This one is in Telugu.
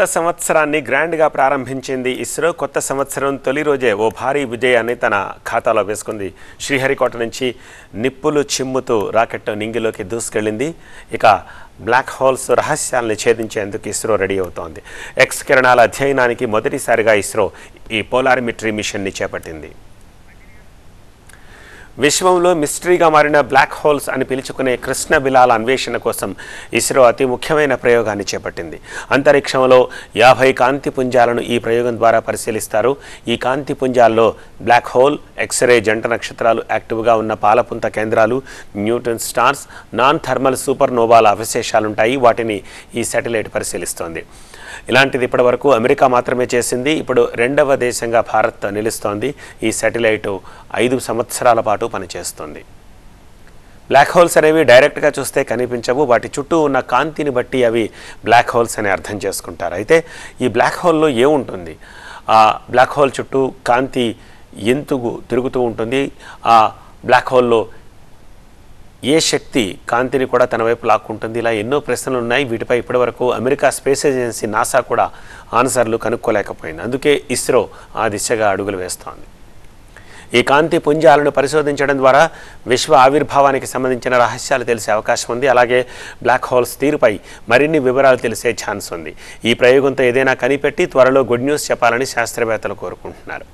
కొత్త సంవత్సరాన్ని గ్రాండ్గా ప్రారంభించింది ఇస్రో. కొత్త సంవత్సరం తొలి రోజే ఓ భారీ విజయాన్ని తన ఖాతాలో వేసుకుంది. శ్రీహరికోట నుంచి నిప్పులు చిమ్ముతూ రాకెట్ నింగిలోకి దూసుకెళ్లింది. ఇక బ్లాక్ హోల్స్ రహస్యాలను ఛేదించేందుకు ఇస్రో రెడీ అవుతోంది. ఎక్స్ కిరణాల అధ్యయనానికి మొదటిసారిగా ఇస్రో ఈ పోలారిమెట్రీ మిషన్ని చేపట్టింది. విశ్వంలో మిస్టరీగా మారిన బ్లాక్ హోల్స్ అని పిలుచుకునే కృష్ణ బిలాల అన్వేషణ కోసం ఇస్రో అతి ముఖ్యమైన ప్రయోగాన్ని చేపట్టింది. అంతరిక్షంలో 50 కాంతి పుంజాలను ఈ ప్రయోగం ద్వారా పరిశీలిస్తారు. ఈ కాంతి పుంజాల్లో బ్లాక్ హోల్, ఎక్స్రే జంట నక్షత్రాలు, యాక్టివ్గా ఉన్న పాలపుంత కేంద్రాలు, న్యూట్రన్ స్టార్స్, నాన్ థర్మల్ సూపర్ నోవాల అవశేషాలుంటాయి. వాటిని ఈ శాటిలైట్ పరిశీలిస్తోంది. ఇలాంటిది ఇప్పటివరకు అమెరికా మాత్రమే చేసింది. ఇప్పుడు రెండవ దేశంగా భారత్ నిలుస్తోంది. ఈ శాటిలైట్ 5 సంవత్సరాల పాటు పనిచేస్తుంది. బ్లాక్ హోల్స్ అనేవి డైరెక్ట్గా చూస్తే కనిపించవు. వాటి చుట్టూ ఉన్న కాంతిని బట్టి అవి బ్లాక్ హోల్స్ అని అర్థం చేసుకుంటారు. అయితే ఈ బ్లాక్ హోల్లో ఏముంటుంది? ఆ బ్లాక్ హోల్ చుట్టూ కాంతి ఎందుకు తిరుగుతూ ఉంటుంది? ఆ బ్లాక్ హోల్లో ఏ శక్తి కాంతిని కూడా తన వైపు లాక్కుంటుంది? ఇలా ఎన్నో ప్రశ్నలు ఉన్నాయి. వీటిపై ఇప్పటివరకు అమెరికా స్పేస్ ఏజెన్సీ నాసా కూడా ఆన్సర్లు కనుక్కోలేకపోయింది. అందుకే ఇస్రో ఆ దిశగా అడుగులు వేస్తోంది. ఈ కాంతి పుంజాలను పరిశోధించడం ద్వారా విశ్వ ఆవిర్భావానికి సంబంధించిన రహస్యాలు తెలిసే అవకాశం ఉంది. అలాగే బ్లాక్ హోల్స్ తీరుపై మరిన్ని వివరాలు తెలిసే ఛాన్స్ ఉంది. ఈ ప్రయోగంతో ఏదైనా కనిపెట్టి త్వరలో గుడ్ న్యూస్ చెప్పాలని శాస్త్రవేత్తలు కోరుకుంటున్నారు.